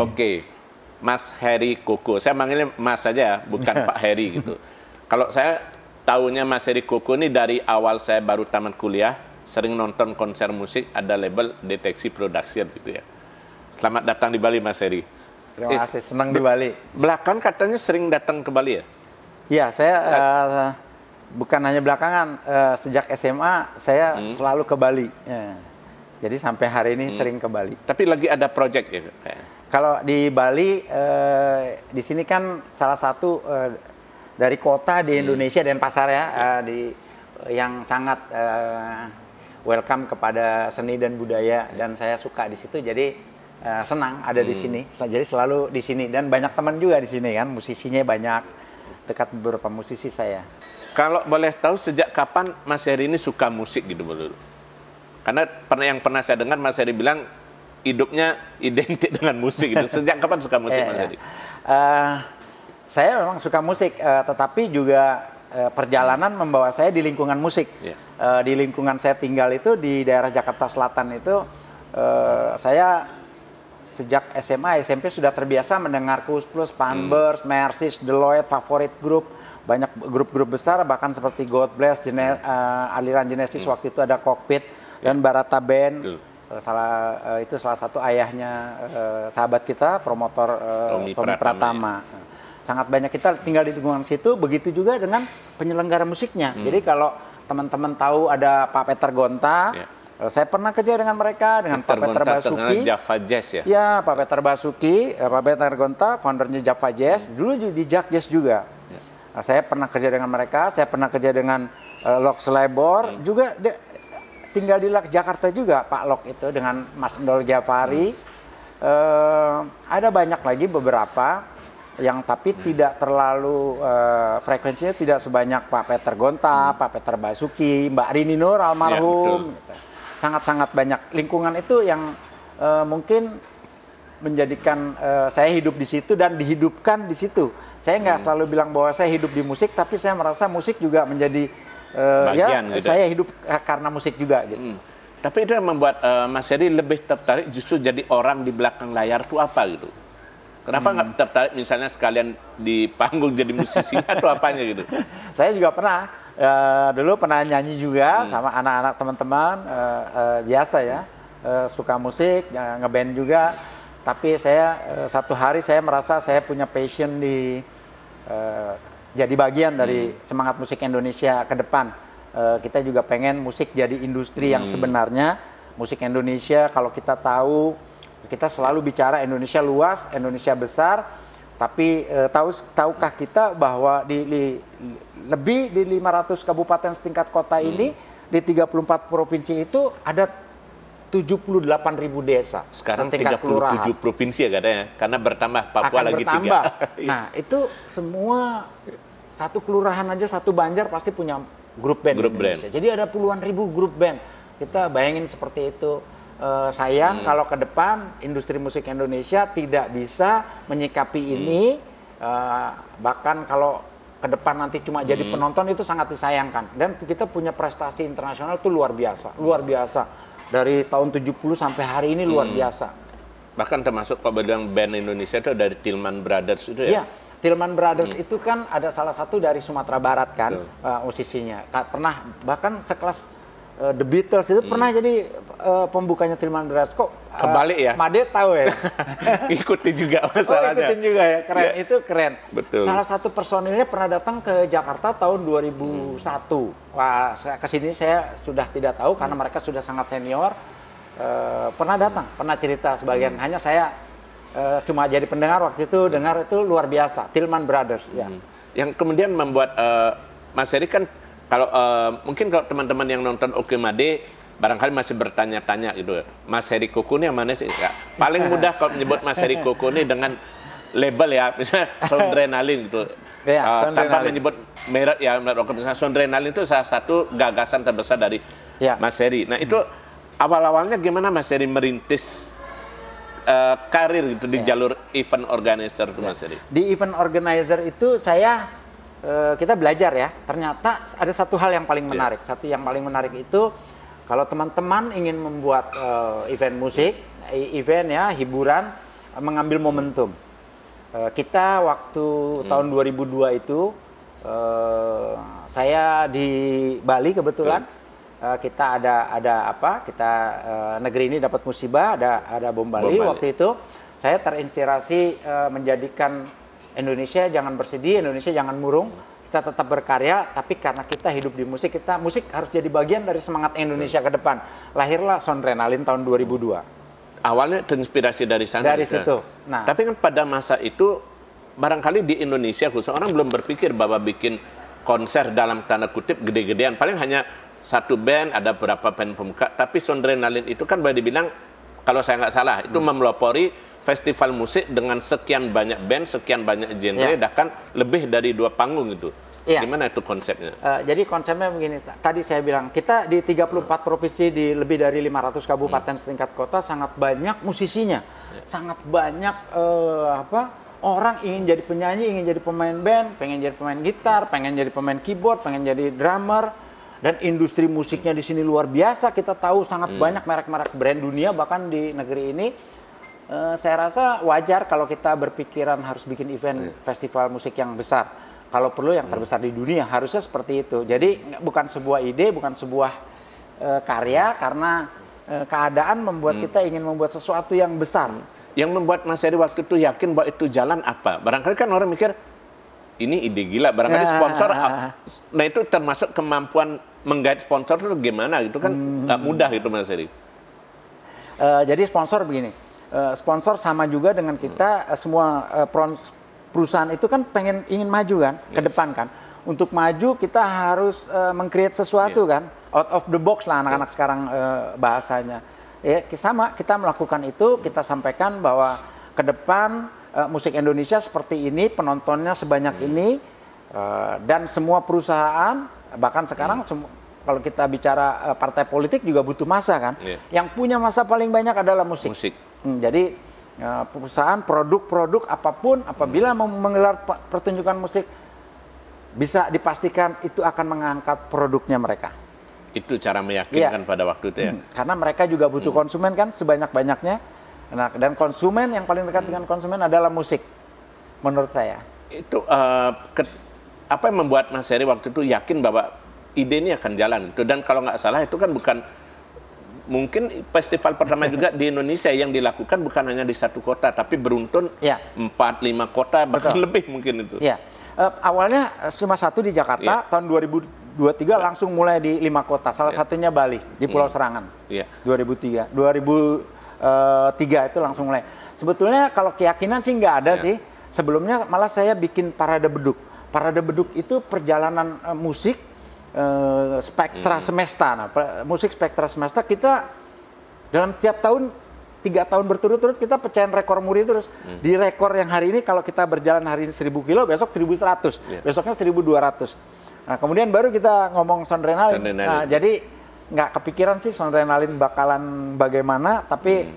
Oke, Mas Heri Koko. Saya manggilnya Mas saja, bukan Pak Heri gitu. Kalau saya tahunya Mas Heri Koko ini dari awal saya baru tamat kuliah, sering nonton konser musik, ada label Deteksi Production gitu ya. Selamat datang di Bali, Mas Heri. Terima kasih, senang di Bali. Belakang katanya sering datang ke Bali ya? Iya, saya bukan hanya belakangan, sejak SMA saya selalu ke Bali. Ya. Jadi sampai hari ini sering ke Bali. Tapi lagi ada project ya? Kalau di Bali, di sini kan salah satu dari kota di Indonesia, Denpasar ya, yang sangat welcome kepada seni dan budaya, dan saya suka di situ. Jadi senang ada di sini. Jadi selalu di sini, dan banyak teman juga di sini kan, musisinya banyak, dekat beberapa musisi saya. Kalau boleh tahu sejak kapan Mas Heri ini suka musik gitu dulu? Karena yang pernah saya dengar Mas Heri bilang hidupnya identik dengan musik gitu. Sejak kapan suka musik, Mas Heri? Saya memang suka musik, tetapi juga perjalanan membawa saya di lingkungan musik. Di lingkungan saya tinggal itu di daerah Jakarta Selatan itu, saya sejak SMA, SMP sudah terbiasa mendengar Koes Plus, Panbers, Mercis, Deloitte, Favorit Group, banyak grup-grup besar, bahkan seperti God Bless, aliran Genesis waktu itu ada Cockpit dan Barata Band. Itu salah satu ayahnya sahabat kita, promotor Tommy Pratama. Ya. Sangat banyak kita tinggal di lingkungan situ, begitu juga dengan penyelenggara musiknya. Jadi kalau teman-teman tahu ada Pak Peter Gonta, saya pernah kerja dengan mereka, dengan Pak Peter Basuki. Java Jazz ya? Ya, Pak Peter Basuki, Pak Peter Gonta, foundernya Java Jazz, dulu di Jak Jazz juga. Saya pernah kerja dengan mereka, saya pernah kerja dengan Lok Selebor, juga tinggal di Jakarta juga Pak Lok itu dengan Mas Ndol Jafari. Ada banyak lagi beberapa yang tapi tidak terlalu frekuensinya tidak sebanyak Pak Peter Gonta, Pak Peter Basuki, Mbak Rini Nur almarhum. Sangat-sangat banyak lingkungan itu yang mungkin menjadikan saya hidup di situ dan dihidupkan di situ. Saya nggak selalu bilang bahwa saya hidup di musik, tapi saya merasa musik juga menjadi bagian, gitu. Saya hidup karena musik juga gitu. Tapi itu yang membuat Mas Heri lebih tertarik justru jadi orang di belakang layar tuh apa gitu? Kenapa nggak tertarik misalnya sekalian di panggung jadi musisi atau apanya gitu? Saya juga pernah, dulu pernah nyanyi juga sama anak-anak teman-teman, biasa ya, suka musik, ngeband juga. Tapi saya satu hari saya merasa saya punya passion di jadi bagian dari semangat musik Indonesia ke depan. Kita juga pengen musik jadi industri yang sebenarnya. Musik Indonesia kalau kita tahu, kita selalu bicara Indonesia luas, Indonesia besar. Tapi tahukah kita bahwa lebih di 500 kabupaten setingkat kota ini, di 34 provinsi itu ada 78.000 desa. Sekarang 37 provinsi ya katanya, karena bertambah Papua akan lagi bertambah. 3. Nah itu semua satu kelurahan aja, satu Banjar pasti punya grup band. Jadi ada puluhan ribu grup band. Kita bayangin seperti itu. Sayang kalau ke depan industri musik Indonesia tidak bisa menyikapi ini. Bahkan kalau ke depan nanti cuma jadi penonton itu sangat disayangkan. Dan kita punya prestasi internasional itu luar biasa, luar biasa. Dari tahun 70 sampai hari ini luar biasa. Bahkan termasuk kalau bilang band Indonesia itu dari Tillman Brothers itu ya? Iya, Tillman Brothers itu kan ada salah satu dari Sumatera Barat kan, musisinya. Pernah, bahkan sekelas The Beatles itu pernah jadi pembukanya Tillman Brothers. Kok kebalik ya? Made tahu ya? Ikuti juga masalahnya. Ikutin juga ya, keren. Ya. Itu keren. Betul. Salah satu personilnya pernah datang ke Jakarta tahun 2001. Wah, kesini saya sudah tidak tahu karena mereka sudah sangat senior. Pernah datang, pernah cerita sebagian. Hanya saya cuma jadi pendengar waktu itu, dengar itu luar biasa. Tillman Brothers ya. Yang kemudian membuat Mas Heri kan kalau mungkin kalau teman-teman yang nonton Oke Made barangkali masih bertanya-tanya gitu, Mas Heri Koko ini yang mana sih? Ya, paling mudah kalau menyebut Mas Heri Koko ini dengan label ya, misalnya Soundrenalin gitu. Ya, tanpa menyebut merek ya, misalnya Soundrenalin itu salah satu gagasan terbesar dari Mas Heri. Nah itu awal-awalnya gimana Mas Heri merintis karir gitu di jalur event organizer itu Mas Heri? Di event organizer itu saya kita belajar ya, ternyata ada satu hal yang paling menarik. Satu yang paling menarik itu kalau teman-teman ingin membuat event musik, event ya, hiburan, mengambil momentum. Kita waktu tahun 2002 itu, saya di Bali kebetulan, kita kita negeri ini dapat musibah, ada bom Bali. Waktu itu saya terinspirasi menjadikan Indonesia jangan bersedih, Indonesia jangan murung. Kita tetap berkarya, tapi karena kita hidup di musik, musik harus jadi bagian dari semangat Indonesia ke depan. Lahirlah Soundrenalin tahun 2002. Awalnya terinspirasi dari sana. Dari situ. Nah, tapi kan pada masa itu barangkali di Indonesia khusus orang belum berpikir bahwa bikin konser dalam tanda kutip gede-gedean. Paling hanya satu band, ada beberapa band pemuka. Tapi Soundrenalin itu kan boleh dibilang, kalau saya nggak salah, itu memelopori festival musik dengan sekian banyak band, sekian banyak genre, bahkan lebih dari 2 panggung itu. Gimana itu konsepnya? Jadi konsepnya begini, tadi saya bilang, kita di 34 provinsi, di lebih dari 500 kabupaten setingkat kota, sangat banyak musisinya. Sangat banyak orang ingin jadi penyanyi, ingin jadi pemain band, pengen jadi pemain gitar, pengen jadi pemain keyboard, pengen jadi drummer. Dan industri musiknya di sini luar biasa, kita tahu sangat banyak merek-merek brand dunia, bahkan di negeri ini. Saya rasa wajar kalau kita berpikiran harus bikin event festival musik yang besar. Kalau perlu yang terbesar di dunia, harusnya seperti itu. Jadi bukan sebuah ide, bukan sebuah karya, karena keadaan membuat kita ingin membuat sesuatu yang besar. Yang membuat Mas Heri waktu itu yakin bahwa itu jalan apa? Barangkali kan orang mikir, ini ide gila, barangkali sponsor. Nah itu termasuk kemampuan menggait sponsor itu gimana gitu kan, nggak mudah gitu Mas Heri. Jadi sponsor begini. Sponsor sama juga dengan kita, semua perusahaan itu kan ingin maju kan, ke depan kan. Untuk maju kita harus meng-create sesuatu kan, out of the box lah anak-anak sekarang bahasanya. Ya, sama kita melakukan itu, kita sampaikan bahwa ke depan musik Indonesia seperti ini, penontonnya sebanyak ini, dan semua perusahaan, bahkan sekarang kalau kita bicara partai politik juga butuh massa kan. Yang punya massa paling banyak adalah musik. Jadi perusahaan produk-produk apapun apabila mau menggelar pertunjukan musik bisa dipastikan itu akan mengangkat produknya mereka. Itu cara meyakinkan pada waktu itu ya. Karena mereka juga butuh konsumen kan sebanyak-banyaknya. Nah, dan konsumen yang paling dekat dengan konsumen adalah musik menurut saya. Itu apa yang membuat Mas Heri waktu itu yakin bahwa ide ini akan jalan gitu. Dan kalau nggak salah itu kan bukan mungkin festival pertama juga di Indonesia yang dilakukan bukan hanya di satu kota, tapi beruntun 4-5 kota, bahkan lebih mungkin itu. Awalnya cuma satu di Jakarta, tahun 2023 langsung mulai di 5 kota, salah satunya Bali, di Pulau Serangan, 2003 itu langsung mulai. Sebetulnya kalau keyakinan sih nggak ada sih, sebelumnya malah saya bikin parade beduk. Parade beduk itu perjalanan musik, Spektra Semesta. Nah, musik Spektra Semesta kita dalam tiap tahun 3 tahun berturut-turut kita pecahin rekor muri terus. Di rekor yang hari ini kalau kita berjalan hari ini 1000 kilo, besok 1100, besoknya 1200. Nah, kemudian baru kita ngomong Soundrenalin. Nah, jadi nggak kepikiran sih Soundrenalin bakalan bagaimana, tapi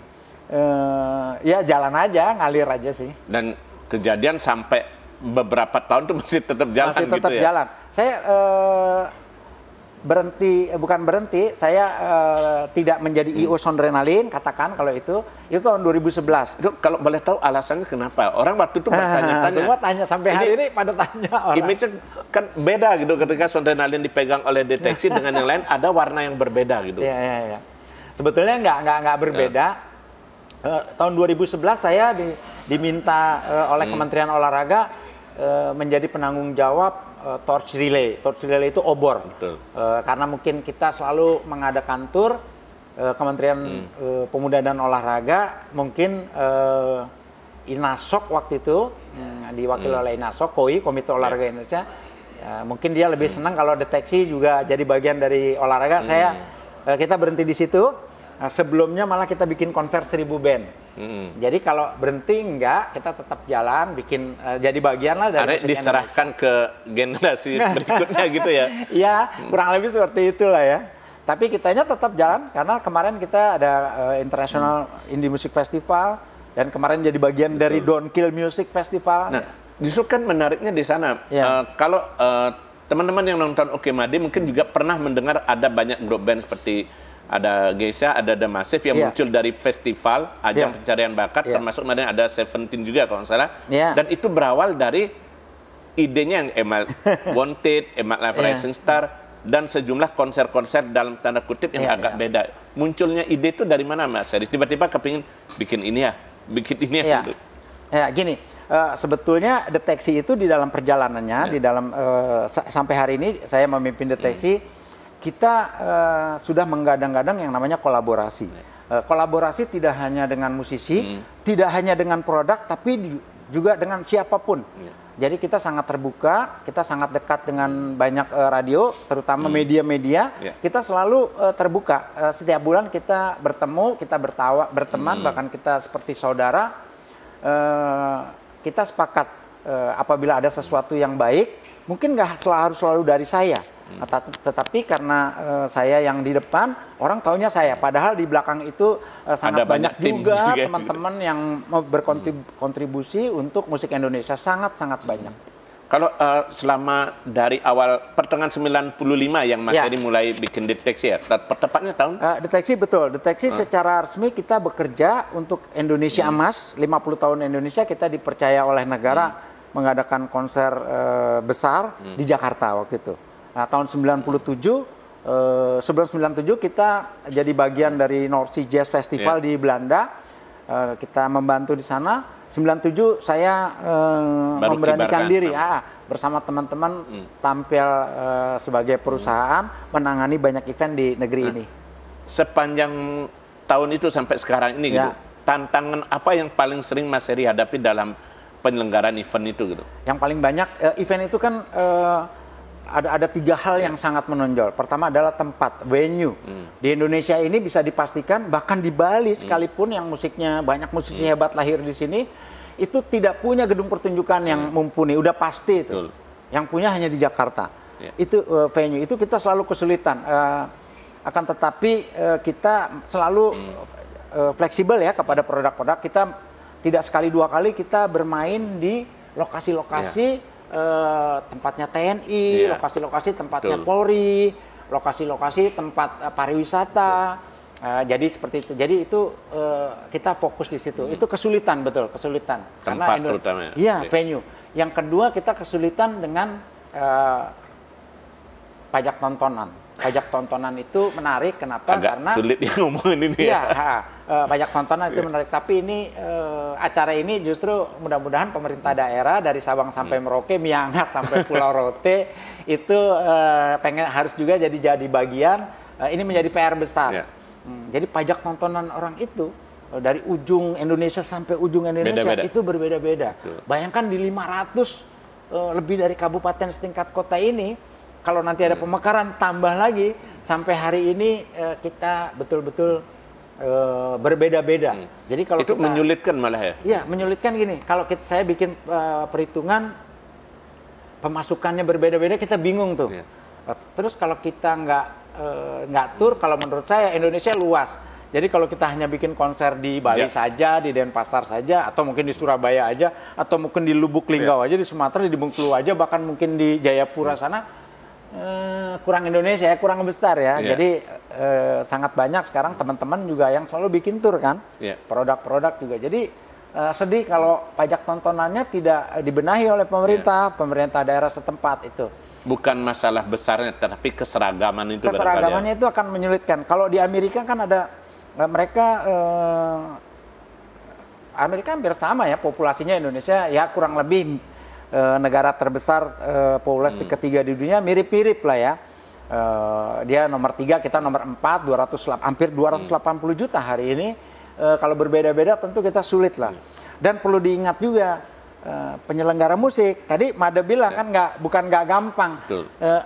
ya jalan aja, ngalir aja sih. Dan kejadian sampai beberapa tahun tuh masih tetap jalan masih tetap gitu ya? Jalan. Saya bukan berhenti, saya tidak menjadi I.O. Soundrenalin, katakan kalau itu tahun 2011. Itu kalau boleh tahu alasannya kenapa? Orang waktu itu bertanya-tanya. Semua tanya, sampai hari ini pada tanya orang. Image kan beda gitu ketika Soundrenalin dipegang oleh Deteksi dengan yang lain, ada warna yang berbeda gitu. Iya. Sebetulnya nggak berbeda. Tahun 2011 saya diminta oleh Kementerian Olahraga menjadi penanggung jawab torch relay. Torch relay itu obor. Karena mungkin kita selalu mengadakan tur, Kementerian Pemuda dan Olahraga, mungkin INASOK waktu itu, diwakili oleh INASOK, KOI, Komite Olahraga Indonesia, mungkin dia lebih senang kalau Deteksi juga jadi bagian dari olahraga. Kita berhenti di situ. Sebelumnya malah kita bikin konser 1000 band. Jadi kalau berhenti enggak, kita tetap jalan, bikin jadi bagian lah dari musik diserahkan ke generasi berikutnya gitu ya? Iya, kurang lebih seperti itulah ya. Tapi kitanya tetap jalan karena kemarin kita ada International Indie Music Festival dan kemarin jadi bagian dari Don't Kill Music Festival. Nah, justru kan menariknya di sana. Kalau teman-teman yang nonton Oke Made mungkin juga pernah mendengar ada banyak grup band seperti ada Geisha, ada The Massive yang muncul dari festival ajang pencarian bakat, termasuk kemarin ada Seventeen juga kalau nggak salah. Dan itu berawal dari idenya yang Emat Wanted, Emat Live Rising Star, dan sejumlah konser-konser dalam tanda kutip yang agak beda. Munculnya ide itu dari mana, Mas Heri? Tiba-tiba kepingin bikin ini ya, bikin ini ya. Ya, gini, sebetulnya Deteksi itu di dalam perjalanannya, di dalam sampai hari ini saya memimpin Deteksi. Kita sudah menggadang-gadang yang namanya kolaborasi. Kolaborasi tidak hanya dengan musisi, tidak hanya dengan produk, tapi juga dengan siapapun. Jadi kita sangat terbuka, kita sangat dekat dengan banyak radio, terutama media-media. Kita selalu terbuka. Setiap bulan kita bertemu, kita berteman, bahkan kita seperti saudara. Kita sepakat apabila ada sesuatu yang baik, mungkin nggak harus selalu dari saya. Tetapi karena saya yang di depan, orang taunya saya. Padahal di belakang itu sangat banyak juga teman-teman yang mau berkontribusi untuk musik Indonesia. Sangat-sangat banyak. Kalau selama dari awal pertengahan 95 yang Mas Heri mulai bikin Deteksi ya? Tepatnya tahun? Deteksi betul. Deteksi secara resmi kita bekerja untuk Indonesia Emas. 50 tahun Indonesia, kita dipercaya oleh negara mengadakan konser besar di Jakarta waktu itu. Nah, tahun 97 kita jadi bagian dari North Sea Jazz Festival di Belanda. Kita membantu di sana. 97 saya memberanikan diri bersama teman-teman tampil sebagai perusahaan menangani banyak event di negeri ini. Sepanjang tahun itu sampai sekarang ini gitu, tantangan apa yang paling sering Mas Heri hadapi dalam penyelenggaraan event itu gitu? Yang paling banyak event itu kan ada 3 hal yang sangat menonjol. Pertama adalah tempat, venue. Di Indonesia ini bisa dipastikan, bahkan di Bali sekalipun yang musiknya banyak musisi hebat lahir di sini, itu tidak punya gedung pertunjukan yang mumpuni. Udah pasti itu. Yang punya hanya di Jakarta. Itu venue. Itu kita selalu kesulitan. Akan tetapi kita selalu fleksibel ya kepada produk-produk. Kita tidak sekali 2 kali kita bermain di lokasi-lokasi tempatnya TNI, lokasi-lokasi tempatnya Polri, lokasi-lokasi tempat pariwisata. Jadi seperti itu. Jadi itu kita fokus di situ. Itu kesulitan, betul, kesulitan. Tempat terutama. Iya, venue. Yang kedua kita kesulitan dengan pajak tontonan. Pajak tontonan itu menarik, kenapa? Karena sulit ya ngomongin ini. Iya, pajak tontonan itu menarik. Tapi ini acara ini justru mudah-mudahan pemerintah daerah dari Sabang sampai Merauke, Miangas sampai Pulau Rote itu harus juga jadi bagian. Ini menjadi PR besar. Jadi pajak tontonan orang itu dari ujung Indonesia sampai ujung Indonesia itu berbeda-beda. Bayangkan di 500 lebih dari kabupaten setingkat kota ini. Kalau nanti ada pemekaran tambah lagi, sampai hari ini kita betul-betul berbeda-beda. Jadi kalau itu menyulitkan malah ya? Iya, menyulitkan gini. Kalau saya bikin perhitungan pemasukannya berbeda-beda, kita bingung tuh. Terus kalau kita nggak tur, kalau menurut saya Indonesia luas. Jadi kalau kita hanya bikin konser di Bali saja, di Denpasar saja, atau mungkin di Surabaya aja, atau mungkin di Lubuk Linggau aja, di Sumatera, di Bengkulu aja, bahkan mungkin di Jayapura sana. Kurang Indonesia ya, kurang besar ya. Jadi sangat banyak sekarang teman-teman juga yang selalu bikin tur kan, produk-produk juga. Jadi sedih kalau pajak tontonannya tidak dibenahi oleh pemerintah daerah setempat itu. Bukan masalah besarnya, tapi keseragaman itu. Keseragamannya itu akan menyulitkan. Kalau di Amerika kan ada Amerika hampir sama ya populasinya, Indonesia ya kurang lebih negara terbesar populasi ketiga di dunia, mirip-mirip lah ya. Dia nomor 3, kita nomor 4, hampir 280 juta hari ini. Kalau berbeda-beda tentu kita sulit lah. Dan perlu diingat juga penyelenggara musik. Tadi Mada bilang kan bukan nggak gampang.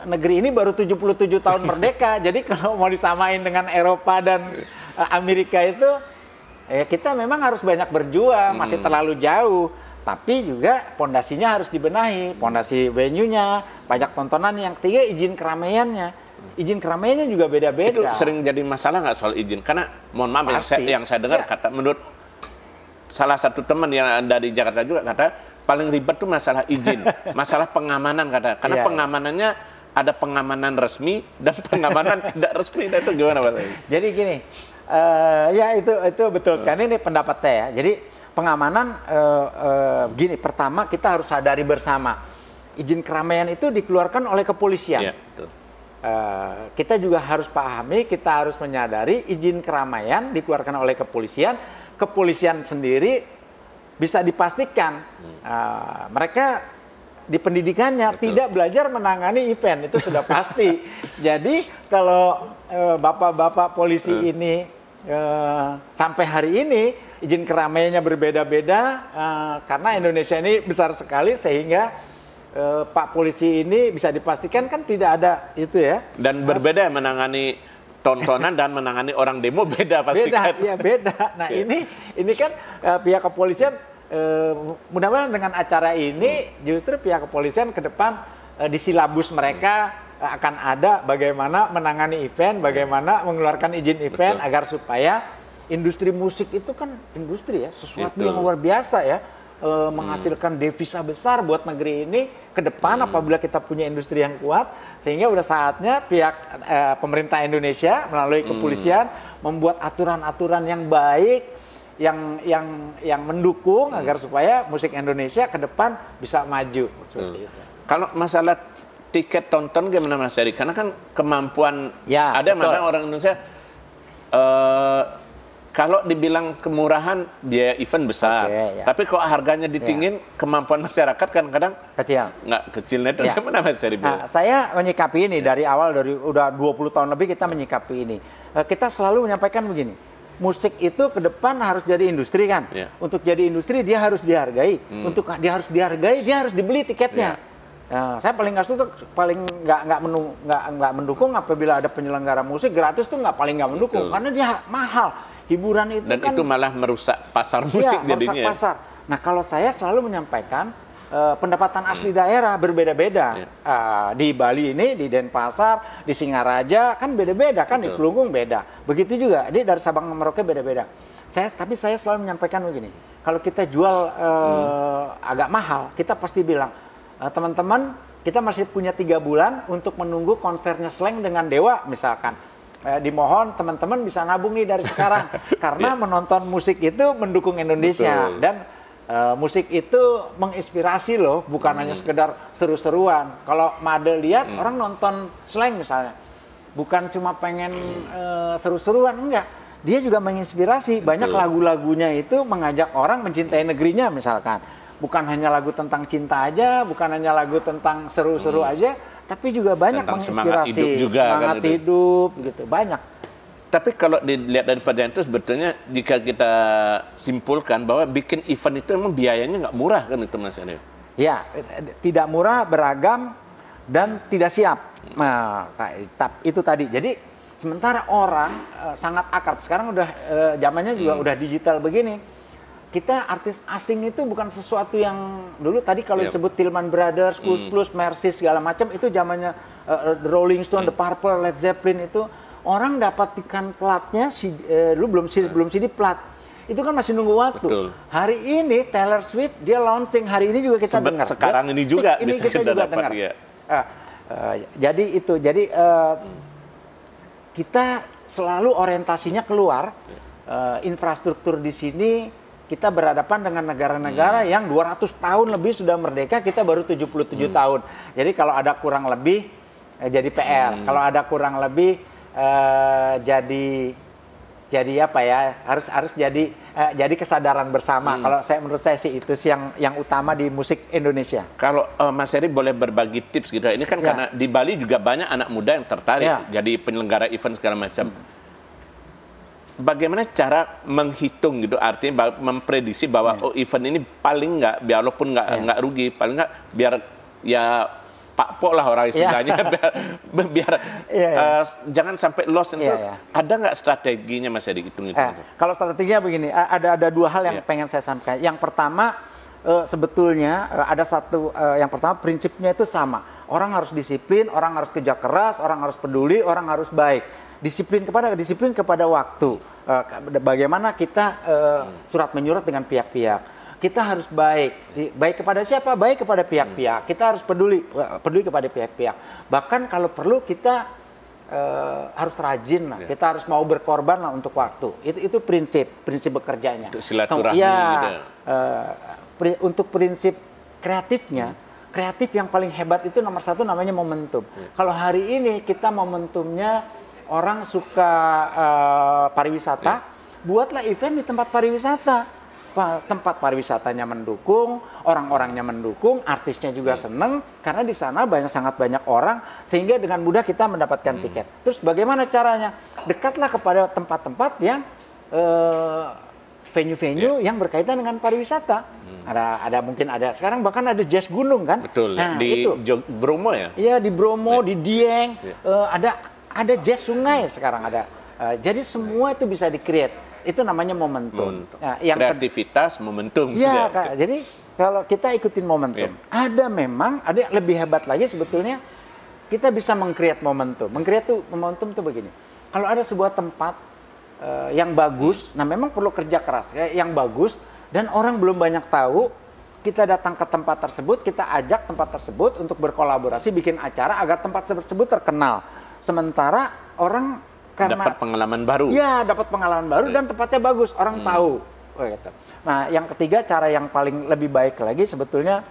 Negeri ini baru 77 tahun merdeka. Jadi kalau mau disamain dengan Eropa dan Amerika itu, kita memang harus banyak berjuang. Masih terlalu jauh. Tapi juga pondasinya harus dibenahi, pondasi venue-nya, pajak tontonan. Yang ketiga izin keramaiannya. Izin keramaiannya juga beda-beda. Itu sering jadi masalah nggak soal izin? Karena mohon maaf yang saya dengar kata menurut salah satu teman yang dari Jakarta juga kata paling ribet tuh masalah izin, masalah pengamanan kata. Karena pengamanannya ada pengamanan resmi dan pengamanan tidak resmi. Itu gimana Mas Heri? Jadi gini, ya itu betul kan, ini pendapat saya. Jadi pengamanan gini, pertama kita harus sadari bersama, izin keramaian itu dikeluarkan oleh kepolisian. Ya, betul. Kita juga harus pahami, kita harus menyadari izin keramaian dikeluarkan oleh kepolisian. Kepolisian sendiri bisa dipastikan mereka di pendidikannya tidak belajar menangani event, itu sudah pasti. Jadi kalau bapak-bapak polisi ini sampai hari ini izin keramaiannya berbeda-beda karena Indonesia ini besar sekali sehingga Pak polisi ini bisa dipastikan kan tidak ada itu ya. Dan berbeda menangani tontonan dan menangani orang demo beda pasti beda, kan. Ya beda. Nah ini kan pihak kepolisian mudah-mudahan dengan acara ini justru pihak kepolisian ke depan di silabus mereka akan ada bagaimana menangani event, bagaimana mengeluarkan izin event. Betul. Agar supaya industri musik itu kan industri ya, sesuatu yang luar biasa ya, menghasilkan devisa besar buat negeri ini ke depan apabila kita punya industri yang kuat, sehingga udah saatnya pihak pemerintah Indonesia melalui kepolisian membuat aturan-aturan yang baik, yang mendukung agar supaya musik Indonesia ke depan bisa maju. Seperti itu. Kalau masalah tiket tonton gimana Mas Heri? Karena kan kemampuan ya, ada betul. mana orang Indonesia kalau dibilang kemurahan biaya event besar, ya. Tapi kok harganya ditingin, kemampuan masyarakat kadang-kadang kecil. Nggak kecilnya itu gimana Mas Heri? Nah, saya menyikapi ini dari awal, dari udah 20 tahun lebih kita menyikapi ini. Kita selalu menyampaikan begini, musik itu ke depan harus jadi industri kan. Untuk jadi industri dia harus dihargai. Untuk dia harus dihargai, dia harus dibeli tiketnya. Saya paling nggak mendukung apabila ada penyelenggara musik gratis tuh paling nggak mendukung. Karena dia mahal. Hiburan itu dan kan, itu malah merusak pasar musik jadinya. Merusak pasar. Nah kalau saya selalu menyampaikan pendapatan asli daerah berbeda-beda. Di Bali ini, di Denpasar, di Singaraja kan beda-beda kan, di Kelungkung beda. Begitu juga, dari Sabang Merauke beda-beda. Tapi saya selalu menyampaikan begini, kalau kita jual agak mahal, kita pasti bilang, teman-teman kita masih punya 3 bulan untuk menunggu konsernya Slank dengan Dewa misalkan. Dimohon teman-teman bisa nabung nih dari sekarang karena menonton musik itu mendukung Indonesia. Betul. Dan musik itu menginspirasi loh, bukan hanya sekedar seru-seruan. Kalau Made lihat orang nonton Slank misalnya, bukan cuma pengen seru-seruan, enggak. Dia juga menginspirasi. Banyak lagu-lagunya itu mengajak orang mencintai negerinya misalkan. Bukan hanya lagu tentang cinta aja, bukan hanya lagu tentang seru-seru aja, tapi juga banyak tentang menginspirasi, semangat hidup gitu, banyak. Tapi kalau dilihat dari perjalanan itu sebetulnya jika kita simpulkan bahwa bikin event itu emang biayanya nggak murah kan itu Mas Heri? Ya, tidak murah, beragam, dan tidak siap. Nah, itu tadi. Jadi sementara orang sangat akrab, sekarang udah zamannya juga udah digital begini. Kita artis asing itu bukan sesuatu yang dulu tadi kalau disebut Tillman Brothers, Plus, Mercy segala macam itu zamannya Rolling Stone, The Purple, Led Zeppelin itu orang dapatkan platnya dulu belum CD plat. Itu kan masih nunggu waktu. Betul. Hari ini Taylor Swift dia launching hari ini juga kita dengar. Sekarang ini juga ini bisa kita juga dengar. Ya. Jadi kita selalu orientasinya keluar. Infrastruktur di sini kita berhadapan dengan negara-negara yang 200 tahun lebih sudah merdeka, kita baru 77 tahun. Jadi kalau ada kurang lebih jadi PR. Kalau ada kurang lebih jadi apa ya? Harus jadi kesadaran bersama. Kalau menurut saya sih itu sih yang utama di musik Indonesia. Kalau Mas Heri boleh berbagi tips gitu. Ini kan karena di Bali juga banyak anak muda yang tertarik jadi penyelenggara event segala macam. Bagaimana cara menghitung gitu, artinya memprediksi bahwa event ini paling nggak, walaupun nggak rugi, paling nggak biar ya Pak Po lah orang istilahnya, biar jangan sampai loss itu. Ada nggak strateginya Mas Heri hitung itu? Kalau strateginya begini, ada 2 hal yang pengen saya sampaikan. Yang pertama sebetulnya ada satu, yang pertama prinsipnya itu sama. Orang harus disiplin, orang harus kerja keras, orang harus peduli, orang harus baik. Disiplin kepada waktu. Bagaimana kita surat menyurat dengan pihak-pihak. Kita harus baik. Baik kepada siapa? Baik kepada pihak-pihak. Kita harus peduli kepada pihak-pihak. Bahkan kalau perlu kita harus rajin lah. Kita harus mau berkorban lah untuk waktu. Itu prinsip bekerjanya. Untuk silaturahmi gitu. Untuk prinsip kreatifnya, kreatif yang paling hebat itu nomor satu namanya momentum. Kalau hari ini kita momentumnya orang suka pariwisata, buatlah event di tempat pariwisata. Tempat pariwisatanya mendukung, orang-orangnya mendukung, artisnya juga seneng karena di sana sangat banyak orang sehingga dengan mudah kita mendapatkan tiket. Terus bagaimana caranya? Dekatlah kepada tempat-tempat yang venue-venue yang berkaitan dengan pariwisata. Mungkin ada sekarang bahkan ada jazz gunung kan? Betul. Nah, di Bromo ya? Iya di Bromo, di Dieng, ada jazz sungai sekarang ada. Jadi semua itu bisa di-create. Itu namanya momentum. Nah, kreativitas, momentum. Iya, Kak. Jadi kalau kita ikutin momentum, ada lebih hebat lagi sebetulnya kita bisa meng-create momentum. Meng-create momentum itu begini. Kalau ada sebuah tempat yang bagus, nah memang perlu kerja keras, yang bagus dan orang belum banyak tahu, kita datang ke tempat tersebut, kita ajak tempat tersebut untuk berkolaborasi, bikin acara agar tempat tersebut terkenal. Sementara orang dapat pengalaman baru. Iya, dapat pengalaman baru dan tempatnya bagus, orang tahu. Gitu. Nah, yang ketiga cara yang paling lebih baik lagi sebetulnya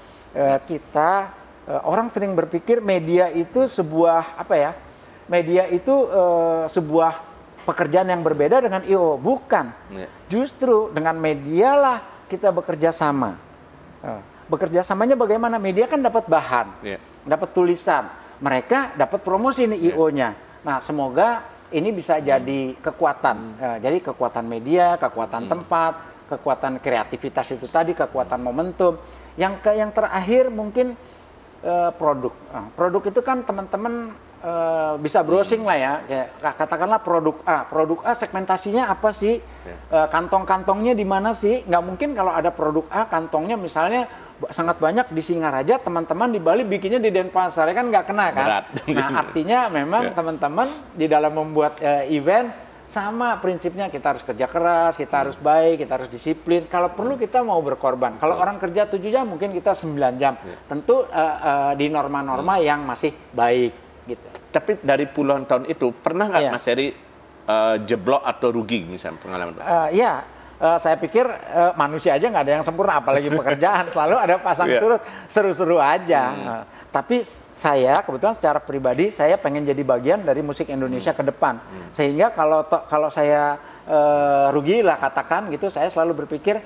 orang sering berpikir media itu sebuah media itu sebuah pekerjaan yang berbeda dengan IO. Bukan. Justru dengan media lah kita bekerja sama. Bekerja samanya bagaimana? Media kan dapat bahan, dapat tulisan. Mereka dapat promosi nih IO-nya. Nah, semoga ini bisa jadi kekuatan. Jadi kekuatan media, kekuatan tempat, kekuatan kreativitas itu tadi, kekuatan momentum. Yang terakhir mungkin produk. Produk itu kan teman-teman bisa browsing lah ya. Katakanlah produk A segmentasinya apa sih? Kantong-kantongnya di mana sih? Nggak mungkin kalau ada produk A kantongnya misalnya sangat banyak di Singaraja, teman-teman di Bali bikinnya di Denpasar, kan nggak kena kan? Berat. Nah artinya memang teman-teman di dalam membuat event sama prinsipnya, kita harus kerja keras, kita harus baik, kita harus disiplin. Kalau perlu kita mau berkorban. Kalau orang kerja 7 jam, mungkin kita 9 jam. Tentu di norma-norma yang masih baik. Gitu. Tapi dari puluhan tahun itu, pernah nggak Mas Heri jeblok atau rugi misalnya pengalaman? Saya pikir manusia aja nggak ada yang sempurna, apalagi pekerjaan. Selalu ada pasang surut, seru-seru aja. Tapi saya kebetulan secara pribadi, saya pengen jadi bagian dari musik Indonesia ke depan. Sehingga kalau saya rugi lah katakan gitu, saya selalu berpikir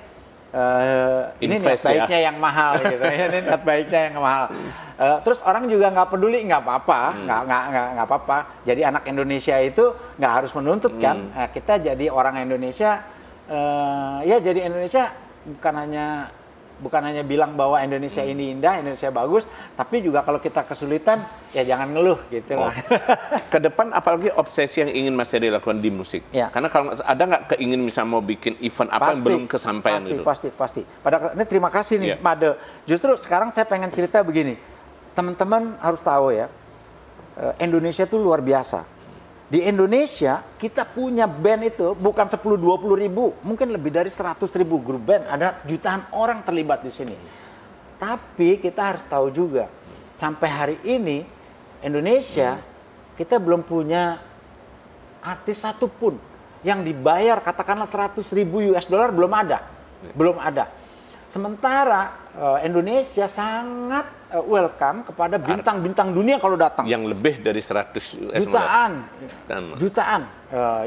ini niat baiknya yang mahal gitu. Ini niat baiknya yang mahal. Terus orang juga nggak peduli, nggak apa-apa, nggak apa-apa. Jadi anak Indonesia itu nggak harus menuntut kan. Kita jadi orang Indonesia. Jadi Indonesia bukan hanya bilang bahwa Indonesia ini indah, Indonesia bagus, tapi juga kalau kita kesulitan ya jangan ngeluh gitu lah. Ke depan apalagi obsesi yang ingin Mas Heri lakukan di musik? Karena kalau ada nggak keingin misalnya mau bikin event apa yang belum kesampaian itu? Pasti. Ini terima kasih nih Made. Justru sekarang saya pengen cerita begini, teman-teman harus tahu ya, Indonesia itu luar biasa. Di Indonesia kita punya band itu bukan 10-20 ribu, mungkin lebih dari 100 ribu grup band. Ada jutaan orang terlibat di sini. Tapi kita harus tahu juga, sampai hari ini Indonesia kita belum punya artis satupun yang dibayar katakanlah 100 ribu US dollar, belum ada. Sementara Indonesia sangat welcome kepada bintang-bintang dunia kalau datang. Yang lebih dari 100 jutaan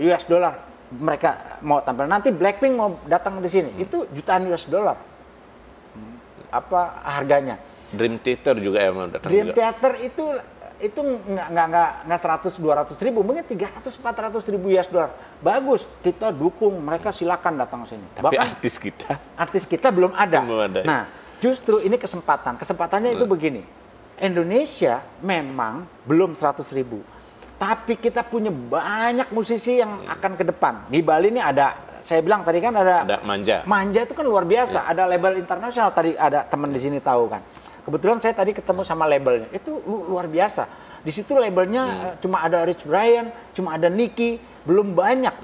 US dollar mereka mau tampil. Nanti Blackpink mau datang di sini, itu jutaan US dollar. Apa harganya? Dream Theater juga mau datang. Dream Theater itu nggak 100-200 ribu, mungkin 300-400 ribu US dollar. Bagus, kita dukung mereka, silakan datang ke sini. Tapi bahkan artis kita belum ada. Nah, justru ini kesempatannya itu begini. Indonesia memang belum 100 ribu, tapi kita punya banyak musisi yang akan ke depan. Di Bali ini ada, saya bilang tadi kan ada Manja itu kan luar biasa. Ada label internasional, tadi ada teman di sini tahu kan. Kebetulan saya tadi ketemu sama labelnya, itu luar biasa. Di situ labelnya cuma ada Rich Brian, cuma ada Nicky, belum banyak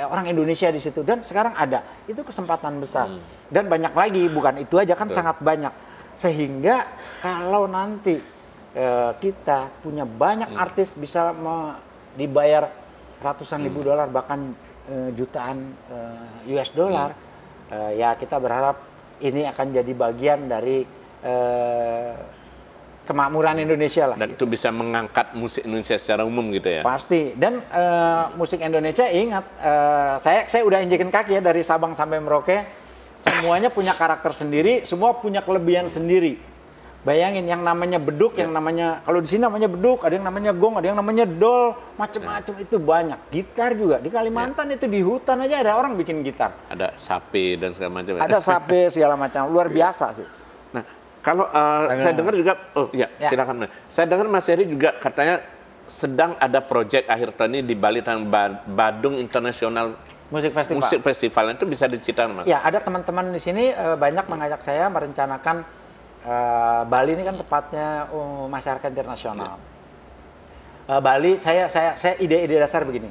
orang Indonesia di situ, dan sekarang ada. Itu kesempatan besar. Dan banyak lagi, bukan itu aja kan, sangat banyak. Sehingga kalau nanti kita punya banyak artis bisa dibayar ratusan ribu dolar, bahkan jutaan US dollar, ya kita berharap ini akan jadi bagian dari kemakmuran Indonesia lah. Dan itu bisa mengangkat musik Indonesia secara umum gitu ya? Pasti. Dan musik Indonesia, ingat, saya udah injekin kaki ya dari Sabang sampai Merauke, semuanya punya karakter sendiri, semua punya kelebihan sendiri. Bayangin, yang namanya beduk, yang namanya, kalau di sini namanya beduk, ada yang namanya gong, ada yang namanya dol, macam-macam itu banyak. Gitar juga, di Kalimantan itu di hutan aja ada orang bikin gitar. Ada sapi dan segala macam. Ada sapi segala macam, luar biasa sih. Nah, kalau saya dengar juga, silakan. Saya dengar Mas Heri juga katanya sedang ada proyek akhir tahun ini di Bali tentang Badung International Musik Festival. Musik Festival itu bisa diceritakan, Mas? Ya, ada teman-teman di sini banyak mengajak saya merencanakan Bali ini kan tepatnya masyarakat internasional. Bali, saya ide-ide dasar begini.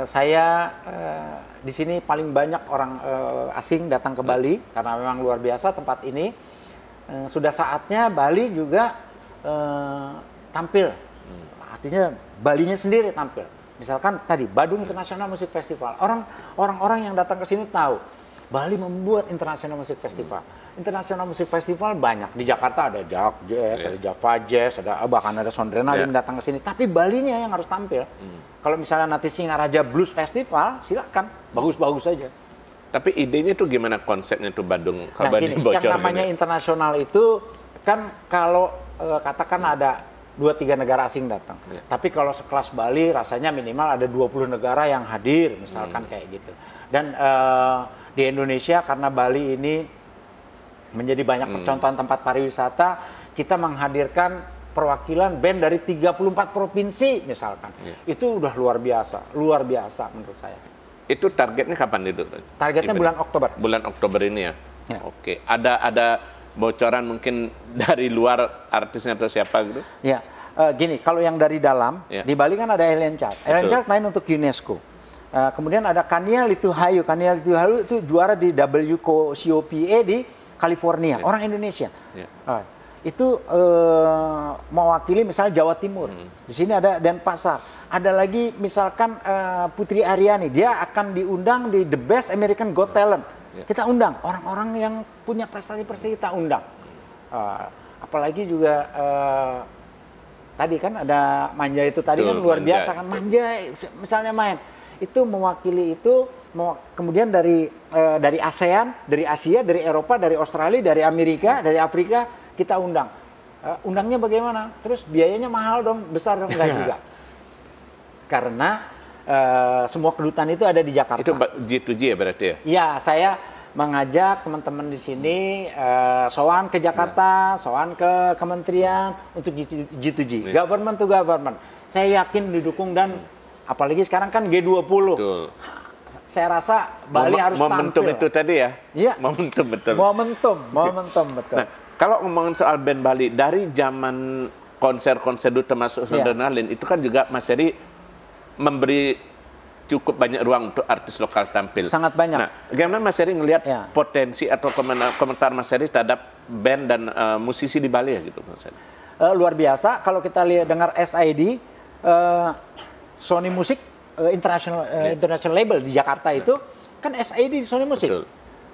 Saya di sini paling banyak orang asing datang ke Bali karena memang luar biasa tempat ini. Sudah saatnya Bali juga tampil. Artinya Balinya sendiri tampil. Misalkan tadi Badung International Music Festival. Orang-orang yang datang ke sini tahu Bali membuat International Music Festival. International Music Festival banyak. Di Jakarta ada Jak Jazz, ada Java Jazz, bahkan ada Sondrenalin datang ke sini. Tapi Balinya yang harus tampil. Kalau misalnya nanti Singaraja Blues Festival, silakan. Bagus-bagus saja. Tapi idenya itu gimana konsepnya itu Badung? Kalau Gini, yang namanya internasional itu kan kalau katakan ada 2-3 negara asing datang. Tapi kalau sekelas Bali rasanya minimal ada 20 negara yang hadir, misalkan kayak gitu. Dan di Indonesia karena Bali ini menjadi banyak percontohan tempat pariwisata, kita menghadirkan perwakilan band dari 34 provinsi misalkan. Itu udah luar biasa menurut saya. Itu targetnya kapan itu? Targetnya bulan Oktober. Bulan Oktober ini ya? Oke. Ada bocoran mungkin dari luar artisnya atau siapa gitu? Ya, gini, kalau yang dari dalam, di Bali kan ada Alien Chart. Alien Chart main untuk UNESCO. Kemudian ada Kania Lituhayu. Kania Lituhayu itu juara di WCOPA di California, orang Indonesia. Itu mewakili misalnya Jawa Timur. Di sini ada Denpasar. Ada lagi misalkan Putri Aryani, dia akan diundang di The Best American Got Talent. Kita undang orang-orang yang punya prestasi-prestasi, kita undang. Apalagi juga tadi kan ada Manja itu tadi kan luar biasa kan, Manja misalnya main. Itu mewakili itu, kemudian dari ASEAN, dari Asia, dari Eropa, dari Australia, dari Amerika, dari Afrika kita undang. Undangnya bagaimana? Terus biayanya mahal dong, besar dong, enggak juga. Karena semua kedutaan itu ada di Jakarta. Itu G2G ya berarti ya? Iya, saya mengajak teman-teman di sini sowan ke Jakarta, sowan ke kementerian untuk G2G, government to government. Saya yakin didukung dan apalagi sekarang kan G20. Betul. Saya rasa Bali harus momentum tampil. itu tadi ya? Iya. Momentum betul. Momentum betul. Nah, kalau ngomongin soal band Bali, dari zaman konser-konser dulu termasuk Sondrenalin, itu kan juga Mas Heri memberi cukup banyak ruang untuk artis lokal tampil. Sangat banyak. Nah, bagaimana Mas Heri ngelihat potensi atau komentar Mas Heri terhadap band dan musisi di Bali ya gitu Mas Heri? Luar biasa. Kalau kita lihat dengar SID, Sony Music international label di Jakarta itu kan SID di Sony Music. Betul.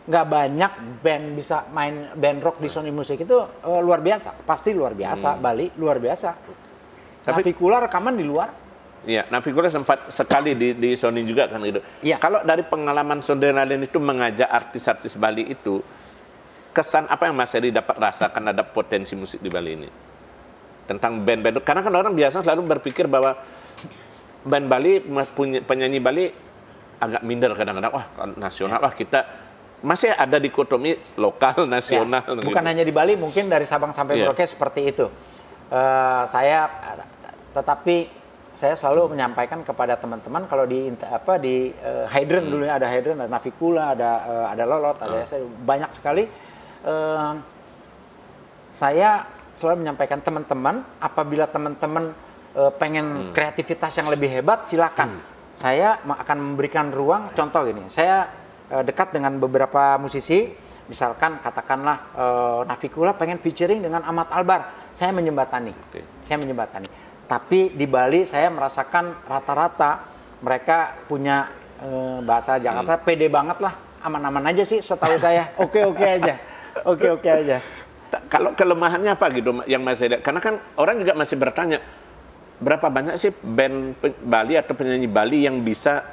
Nggak banyak band bisa main band rock di Sony Music itu luar biasa. Pasti luar biasa. Bali luar biasa. Tapi Navikula rekaman di luar. Iya, Navikula sempat sekali di Sony juga kan gitu. Ya. Kalau dari pengalaman Sondrenalin itu mengajak artis-artis Bali itu, kesan apa yang Mas Heri dapat rasakan ada potensi musik di Bali ini? Tentang band-band, karena kan orang biasa selalu berpikir bahwa band Bali, penyanyi Bali agak minder kadang-kadang, wah nasional, wah kita masih ada dikotomi lokal, nasional. Ya, bukan hanya di Bali, mungkin dari Sabang sampai Merauke seperti itu. Tetapi saya selalu menyampaikan kepada teman-teman kalau di Hydran dulu ada Hydran, ada Navikula, ada Lolot, ada banyak sekali. Saya selalu menyampaikan teman-teman, apabila teman-teman pengen kreativitas yang lebih hebat, silakan. saya akan memberikan ruang. Contoh gini, saya dekat dengan beberapa musisi, misalkan katakanlah Navikula pengen featuring dengan Ahmad Albar, saya menjembatani. Saya menjembatani. Tapi di Bali saya merasakan rata-rata mereka punya bahasa Jakarta pede banget lah, aman-aman aja sih setahu saya. Oke-oke aja. Oke-oke aja. Kalau kelemahannya apa gitu yang masih ada? Karena kan orang juga masih bertanya, berapa banyak sih band Bali atau penyanyi Bali yang bisa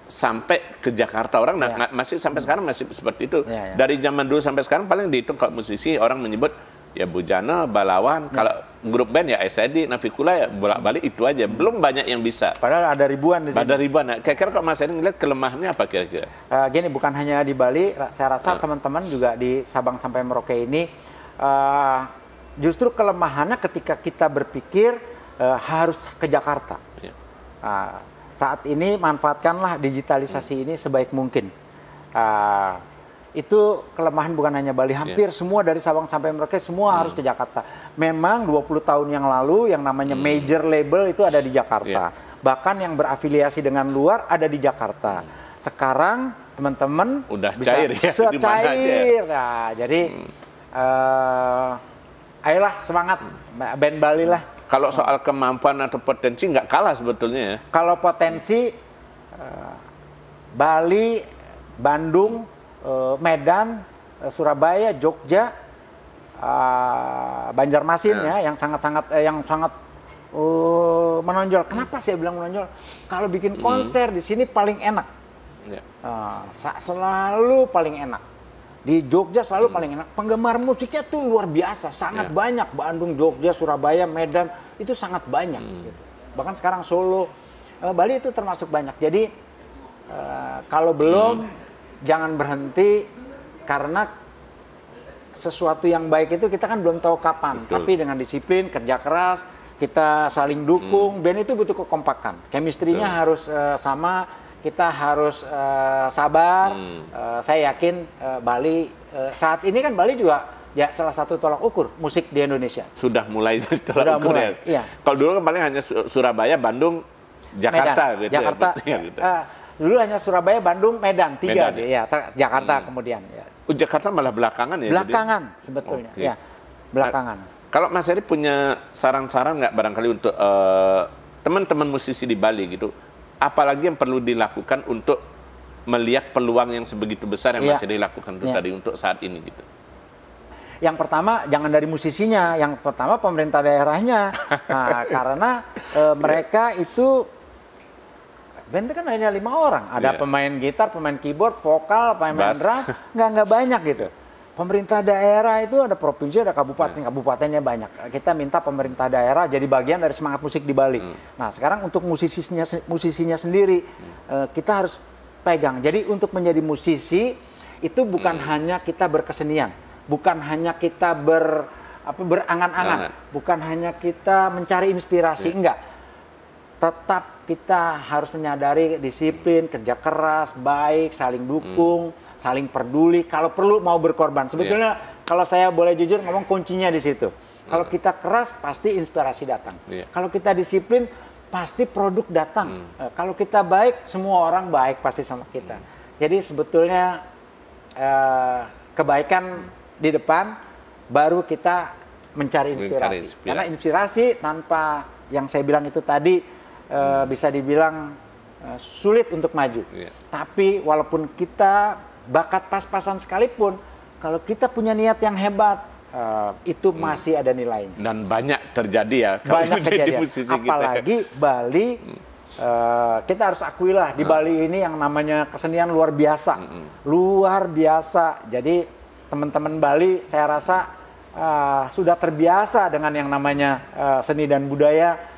sampai ke Jakarta? Orang masih sampai sekarang masih seperti itu. Dari zaman dulu sampai sekarang paling dihitung kalau musisi orang menyebut ya Bujana, Balawan. Kalau grup band ya SID, Navikula ya bolak-balik itu aja. Belum banyak yang bisa. Padahal ada ribuan di sini. Ada ribuan. Nah, kira-kira kalau Mas Heri ngeliat kelemahannya apa kira-kira? Gini, bukan hanya di Bali, saya rasa teman-teman juga di Sabang sampai Merauke ini justru kelemahannya ketika kita berpikir harus ke Jakarta. Saat ini manfaatkanlah digitalisasi ini sebaik mungkin. Itu kelemahan bukan hanya Bali, hampir semua dari Sabang sampai Merauke semua harus ke Jakarta. Memang 20 tahun yang lalu yang namanya major label itu ada di Jakarta. Bahkan yang berafiliasi dengan luar ada di Jakarta. Sekarang teman-teman udah bisa cair ya, cair. Nah, jadi ayolah semangat band Bali lah. Kalau soal kemampuan atau potensi nggak kalah sebetulnya ya. Kalau potensi Bali, Bandung, Medan, Surabaya, Jogja, Banjarmasin ya yang sangat menonjol. Kenapa saya bilang menonjol? Kalau bikin konser di sini paling enak. Selalu paling enak. Di Jogja selalu paling enak. Penggemar musiknya tuh luar biasa, sangat banyak. Bandung, Jogja, Surabaya, Medan itu sangat banyak. Gitu. Bahkan sekarang Solo, Bali itu termasuk banyak. Jadi kalau belum jangan berhenti, karena sesuatu yang baik itu kita kan belum tahu kapan. Tapi dengan disiplin, kerja keras, kita saling dukung. Band itu butuh kekompakan. Chemistry-nya harus sama. Kita harus sabar. Saya yakin Bali saat ini kan Bali juga ya salah satu tolak ukur musik di Indonesia. Sudah mulai tolak ukur ya. Iya. Kalau dulu kan paling hanya Surabaya, Bandung, Jakarta Medan. gitu. Jakarta. Ya, gitu. Dulu hanya Surabaya, Bandung, Medan, 3 sih. Ya, Jakarta kemudian. Ya. Jakarta malah belakangan ya. Belakangan jadi? Sebetulnya. Ya, belakangan. Kalau Mas Heri punya saran-saran nggak barangkali untuk teman-teman musisi di Bali gitu? Apalagi yang perlu dilakukan untuk melihat peluang yang sebegitu besar yang Mas Heri lakukan itu tadi untuk saat ini gitu? Yang pertama jangan dari musisinya, yang pertama pemerintah daerahnya. Nah, karena mereka itu band kan hanya 5 orang, ada pemain gitar, pemain keyboard, vokal, pemain drum, nggak banyak gitu. Pemerintah daerah itu ada provinsi, ada kabupaten, kabupatennya banyak. Kita minta pemerintah daerah jadi bagian dari semangat musik di Bali. Nah, sekarang untuk musisinya sendiri kita harus pegang. Jadi untuk menjadi musisi itu bukan hanya kita berkesenian, bukan hanya kita berangan-angan, bukan hanya kita mencari inspirasi, enggak. Tetap kita harus menyadari disiplin, kerja keras, baik, saling dukung, saling peduli, kalau perlu mau berkorban. Sebetulnya kalau saya boleh jujur ngomong kuncinya di situ. Kalau kita keras pasti inspirasi datang. Kalau kita disiplin pasti produk datang. Kalau kita baik semua orang baik pasti sama kita. Jadi sebetulnya kebaikan di depan baru kita mencari inspirasi. Karena inspirasi tanpa yang saya bilang itu tadi bisa dibilang sulit untuk maju. Tapi walaupun kita bakat pas-pasan sekalipun, kalau kita punya niat yang hebat, itu masih ada nilainya. Dan banyak terjadi ya. Banyak terjadi. Apalagi kita. Bali, kita harus akuilah di Bali ini yang namanya kesenian luar biasa. Luar biasa. Jadi teman-teman Bali saya rasa sudah terbiasa dengan yang namanya seni dan budaya.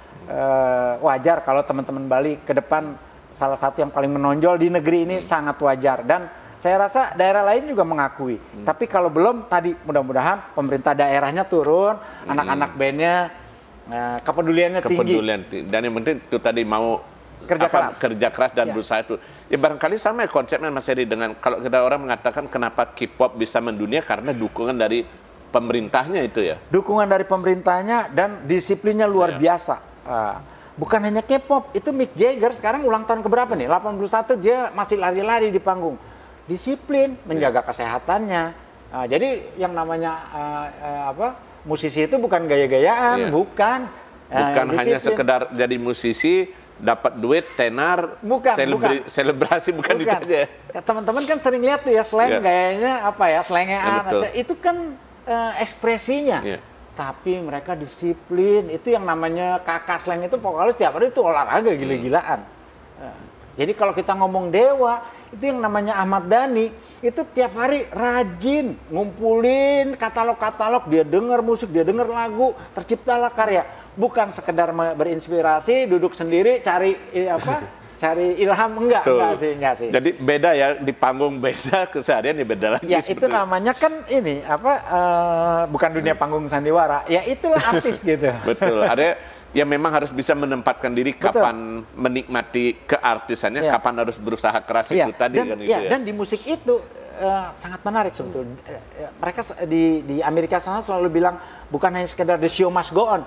Wajar kalau teman-teman Bali ke depan salah satu yang paling menonjol di negeri ini sangat wajar. Dan saya rasa daerah lain juga mengakui. Tapi kalau belum, tadi mudah-mudahan pemerintah daerahnya turun, anak-anak bandnya kepeduliannya tinggi. Dan yang penting itu tadi mau kerja keras dan berusaha itu. Ya barangkali sama ya konsepnya Mas Heri dengan kalau kita orang mengatakan kenapa K-pop bisa mendunia karena dukungan dari pemerintahnya itu ya. Dukungan dari pemerintahnya dan disiplinnya luar biasa. Bukan hanya K-pop, itu Mick Jagger sekarang ulang tahun keberapa nih? 81, dia masih lari-lari di panggung. Disiplin, menjaga kesehatannya. Jadi yang namanya musisi itu bukan gaya-gayaan, bukan. Bukan hanya sekedar jadi musisi, dapat duit, tenar, selebrasi, bukan itu aja. Teman-teman kan sering lihat tuh ya slang, gayanya selengean. Itu kan ekspresinya. Tapi mereka disiplin, itu yang namanya kakak slang itu vokalis tiap hari itu olahraga gila-gilaan. Jadi kalau kita ngomong Dewa, itu yang namanya Ahmad Dhani, itu tiap hari rajin ngumpulin katalog-katalog, dia dengar musik, dia dengar lagu, terciptalah karya. Bukan sekedar berinspirasi, duduk sendiri, cari cari ilham, enggak sih. Jadi beda ya, di panggung beda, keseharian ya beda lagi. Ya itu namanya kan ini bukan dunia panggung sandiwara. Ya itulah artis gitu. Betul. Ada ya memang harus bisa menempatkan diri kapan menikmati keartisannya, kapan harus berusaha keras itu tadi kan itu ya. Dan di musik itu sangat menarik sebetulnya. Mereka di Amerika sana selalu bilang bukan hanya sekedar the show must go on.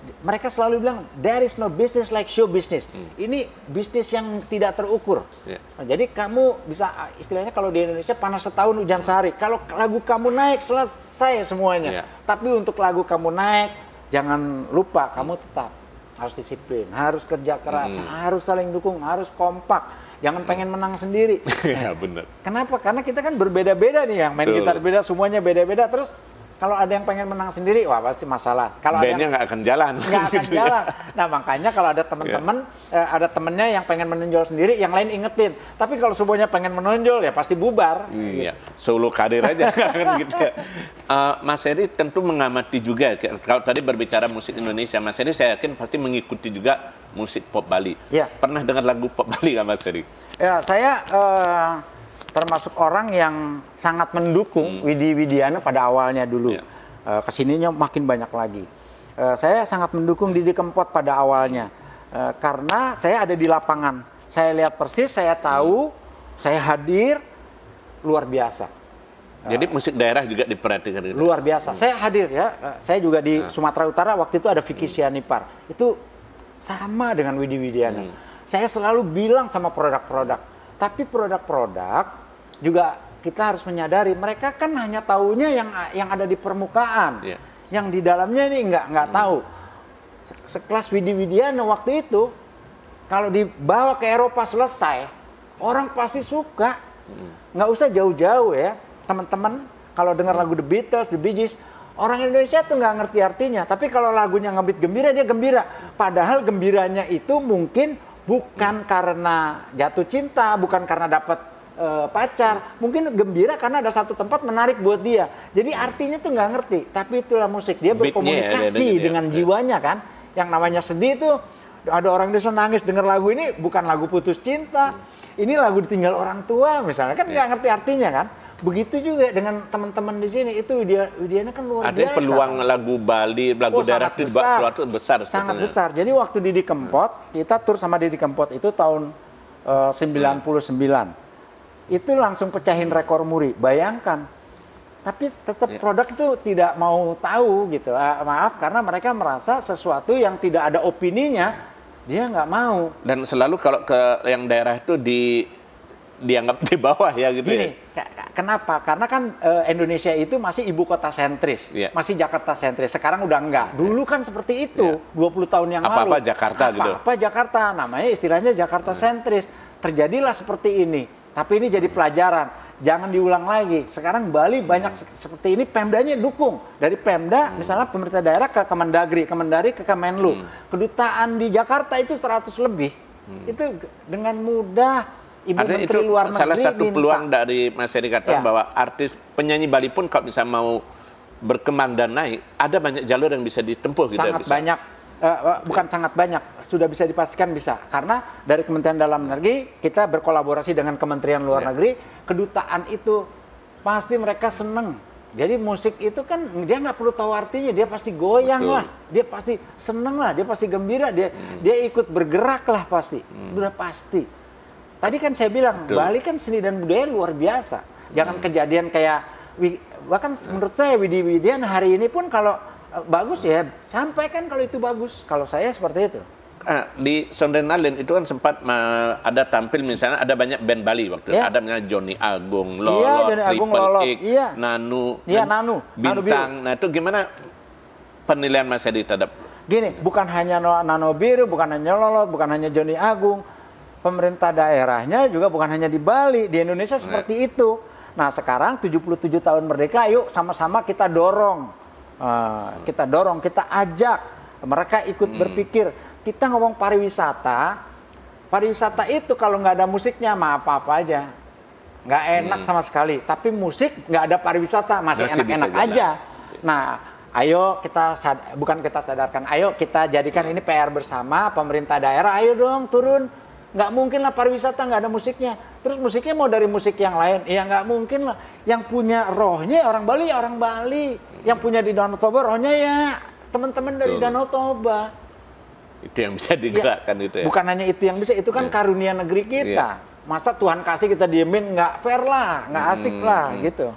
Mereka selalu bilang there is no business like show business. Ini bisnis yang tidak terukur. Nah, jadi kamu bisa istilahnya kalau di Indonesia panas setahun hujan sehari. Kalau lagu kamu naik selesai semuanya. Tapi untuk lagu kamu naik jangan lupa kamu tetap harus disiplin, harus kerja keras, harus saling dukung, harus kompak. Jangan pengen menang sendiri. Ya benar. Kenapa? Karena kita kan berbeda-beda nih, yang main gitar beda, semuanya beda-beda. Terus kalau ada yang pengen menang sendiri, wah pasti masalah. Kalau bandnya nggak akan jalan. Nggak akan jalan. Nah makanya kalau ada teman-teman, ada temennya yang pengen menonjol sendiri, yang lain ingetin. Tapi kalau semuanya pengen menonjol, ya pasti bubar. Iya, solo karir aja kan gitu ya. Mas Heri tentu mengamati juga. Kalau tadi berbicara musik Indonesia, Mas Heri saya yakin pasti mengikuti juga musik pop Bali. Ya. Pernah dengar lagu pop Bali nggak Mas Heri? Ya, saya termasuk orang yang sangat mendukung Widi Widiana pada awalnya dulu. Kesininya makin banyak lagi. Saya sangat mendukung Didi Kempot pada awalnya. Karena saya ada di lapangan. Saya lihat persis, saya tahu, saya hadir, luar biasa. Jadi musik daerah juga diperhatikan. Gitu. Luar biasa. Saya hadir ya. Saya juga di Sumatera Utara, waktu itu ada Vicky Sianipar. Itu sama dengan Widi Widiana. Saya selalu bilang sama produk-produk. Tapi produk-produk juga kita harus menyadari mereka kan hanya taunya yang ada di permukaan, yang di dalamnya ini nggak tahu. Sekelas Widi Widiana waktu itu kalau dibawa ke Eropa selesai, orang pasti suka. Nggak usah jauh-jauh ya teman-teman. Kalau dengar lagu The Beatles, The Bee Gees, orang Indonesia tuh nggak ngerti artinya. Tapi kalau lagunya ngebeat gembira, dia gembira. Padahal gembiranya itu mungkin bukan karena jatuh cinta, bukan karena dapat pacar, mungkin gembira karena ada satu tempat menarik buat dia. Jadi artinya tuh nggak ngerti, tapi itulah musik. Dia berkomunikasi dengan jiwanya kan. Yang namanya sedih tuh, ada orang desa nangis dengar lagu ini bukan lagu putus cinta, ini lagu ditinggal orang tua misalnya, kan nggak ngerti artinya kan. Begitu juga dengan teman-teman di sini, itu Widiana kan luar biasa. Ada peluang lagu Bali, lagu daerah itu keluar itu besar. Sangat besar. Jadi waktu Didi Kempot, kita tur sama Didi Kempot itu tahun 99. Itu langsung pecahin rekor muri, bayangkan. Tapi tetap produk itu tidak mau tahu gitu. Maaf, karena mereka merasa sesuatu yang tidak ada opininya, dia nggak mau. Dan selalu kalau ke yang daerah itu dianggap di bawah ya gitu. Gini, kenapa? Karena kan Indonesia itu masih ibu kota sentris, masih Jakarta sentris. Sekarang udah enggak. Dulu kan seperti itu, 20 tahun yang lalu. Apa-apa Jakarta gitu. Apa-apa Jakarta, namanya istilahnya Jakarta sentris. Terjadilah seperti ini. Tapi ini jadi pelajaran, jangan diulang lagi. Sekarang Bali banyak seperti ini, Pemdanya dukung. Dari Pemda, misalnya pemerintah daerah ke Kemendagri, Kemendagri ke Kemenlu. Kedutaan di Jakarta itu 100 lebih. Itu dengan mudah Ibu Menteri Luar Negeri salah satu peluang dari Mas Heri katakan bahwa artis penyanyi Bali pun kalau misalnya mau berkembang dan naik, ada banyak jalur yang bisa ditempuh. Sangat banyak. Bukan sangat banyak, sudah bisa dipastikan bisa. Karena dari Kementerian Dalam Negeri, kita berkolaborasi dengan Kementerian Luar Negeri, kedutaan itu pasti mereka seneng. Jadi musik itu kan dia nggak perlu tahu artinya, dia pasti goyang lah, dia pasti seneng lah, dia pasti gembira, dia ikut bergerak lah pasti, udah pasti. Tadi kan saya bilang, Bali kan seni dan budaya luar biasa. Jangan kejadian kayak, bahkan menurut saya Widi Widiana hari ini pun kalau bagus ya, sampaikan kalau itu bagus. Kalau saya seperti itu. di Sondrenalin itu kan sempat ada tampil misalnya ada banyak band Bali waktu itu. Ada misalnya Johnny Agung, Lolot, Triple X, Nanu, Nanu, Bintang. Nah itu gimana penilaian Mas Heri terhadap? Gini, bukan hanya Nano Biru, bukan hanya Lolot, bukan hanya Johnny Agung. Pemerintah daerahnya juga bukan hanya di Bali, di Indonesia seperti itu. Nah sekarang 77 tahun merdeka, yuk sama-sama kita dorong. Kita ajak mereka ikut berpikir. Kita ngomong pariwisata itu kalau nggak ada musiknya mah apa-apa aja. Nggak enak sama sekali. Tapi musik nggak ada pariwisata, masih enak-enak aja. Nah, ayo bukan kita sadarkan, ayo kita jadikan ini PR bersama pemerintah daerah, ayo dong turun. Nggak mungkin lah pariwisata nggak ada musiknya. Terus musiknya mau dari musik yang lain? Ya nggak mungkin lah. Yang punya rohnya orang Bali, orang Bali. Yang punya di Danau Toba rohnya ya teman-teman dari Danau Toba. Itu yang bisa digerakkan itu ya? Bukan hanya itu yang bisa, itu kan karunia negeri kita. Masa Tuhan kasih kita diemin, nggak fair lah, nggak asik lah gitu.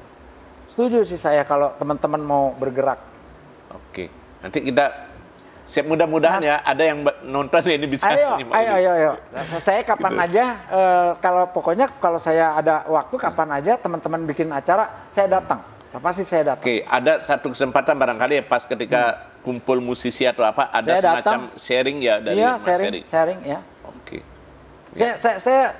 Setuju sih saya kalau teman-teman mau bergerak. Oke, nanti kita siap, mudah-mudahan ya ada yang nonton ini bisa. Ayo. Saya kapan aja, pokoknya kalau saya ada waktu kapan aja teman-teman bikin acara, saya datang. Pasti saya datang. Oke, ada satu kesempatan barangkali ya pas ketika kumpul musisi atau apa, ada saya semacam sharing ya dari Mas Heri. Sharing ya. Oke. Saya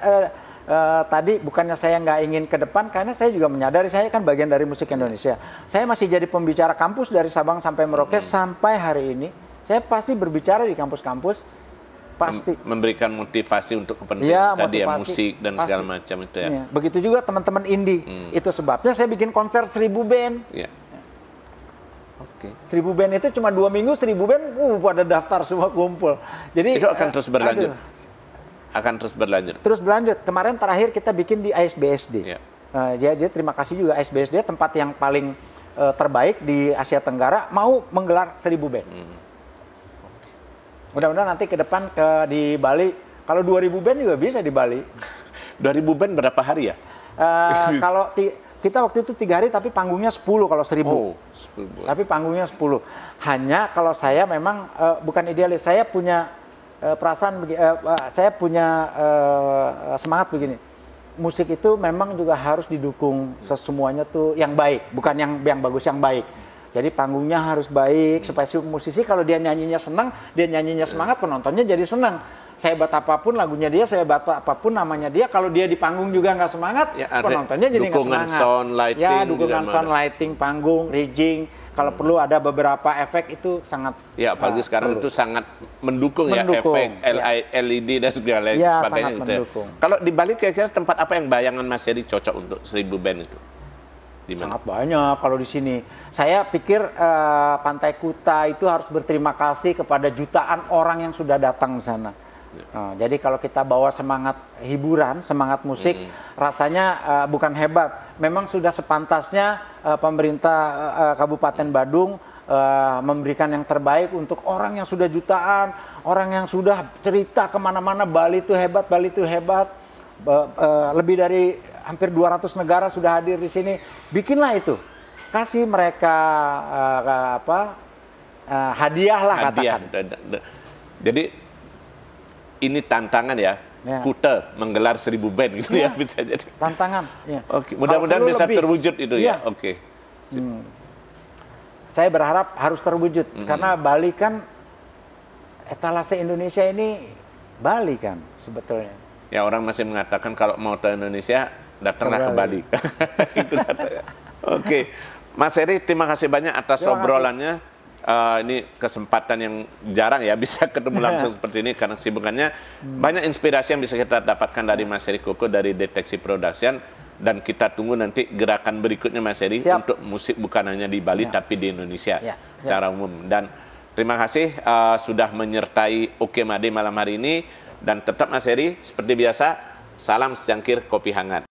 tadi bukannya saya nggak ingin ke depan, karena saya juga menyadari saya kan bagian dari musik Indonesia. Saya masih jadi pembicara kampus dari Sabang sampai Merauke sampai hari ini. Saya pasti berbicara di kampus-kampus, pasti memberikan motivasi untuk kepentingan tadi ya, musik dan pasti. Segala macam itu ya. Begitu juga teman-teman indie. Itu sebabnya saya bikin konser 1000 band. Oke. 1000 band itu cuma 2 minggu 1000 band pada daftar semua kumpul. Jadi itu akan terus berlanjut. Akan terus berlanjut. Terus berlanjut. Kemarin terakhir kita bikin di ASBSD. Jadi terima kasih juga ASBSD, tempat yang paling terbaik di Asia Tenggara, mau menggelar 1000 band. Mudah-mudahan nanti ke depan di Bali, kalau 2000 band juga bisa di Bali. 2000 band berapa hari ya? Kalau kita waktu itu 3 hari, tapi panggungnya 10 kalau 1000. Oh, 10. Tapi panggungnya 10. Hanya kalau saya memang bukan idealis, saya punya perasaan, saya punya semangat begini. Musik itu memang juga harus didukung semuanya tuh yang baik, bukan yang bagus, yang baik. Jadi panggungnya harus baik supaya si musisi kalau dia nyanyinya senang, dia nyanyinya semangat, penontonnya jadi senang. Sehebat apapun lagunya dia, sehebat apapun namanya dia, kalau dia di panggung juga nggak semangat, penontonnya jadi nggak semangat. Sound lighting, dukungan sound lighting, panggung, rigging. Kalau perlu ada beberapa efek itu sangat. Ya, apalagi sekarang itu sangat mendukung ya, efek LED dan segala sebagainya gitu ya. Kalau di Bali kira-kira tempat apa yang bayangan Mas Heri cocok untuk 1000 band itu? Sangat banyak kalau di sini. Saya pikir Pantai Kuta itu harus berterima kasih kepada jutaan orang yang sudah datang di sana. Jadi kalau kita bawa semangat hiburan, semangat musik, rasanya bukan hebat. Memang sudah sepantasnya pemerintah Kabupaten Badung memberikan yang terbaik untuk orang yang sudah jutaan, orang yang sudah cerita kemana-mana Bali itu hebat, Bali itu hebat. Lebih dari hampir 200 negara sudah hadir di sini. Bikinlah itu, kasih mereka hadiah lah katakan. Jadi ini tantangan ya, Kuta menggelar 1000 band gitu ya, bisa jadi. Tantangan. Ya. Oke, mudah-mudahan bisa terwujud itu ya. Oke. Saya berharap harus terwujud karena Bali kan etalase Indonesia ini Bali kan sebetulnya. Ya, orang masih mengatakan kalau mau ke Indonesia datanglah ke Bali. Itu Oke, Mas Heri, terima kasih banyak atas obrolannya. Ini kesempatan yang jarang ya bisa ketemu langsung seperti ini karena kesibukannya. Banyak inspirasi yang bisa kita dapatkan dari Mas Heri Koko dari Deteksi Production, dan kita tunggu nanti gerakan berikutnya Mas Heri untuk musik bukan hanya di Bali tapi di Indonesia secara umum. Dan terima kasih sudah menyertai Oke Made malam hari ini, dan tetap Mas Heri seperti biasa, salam secangkir kopi hangat.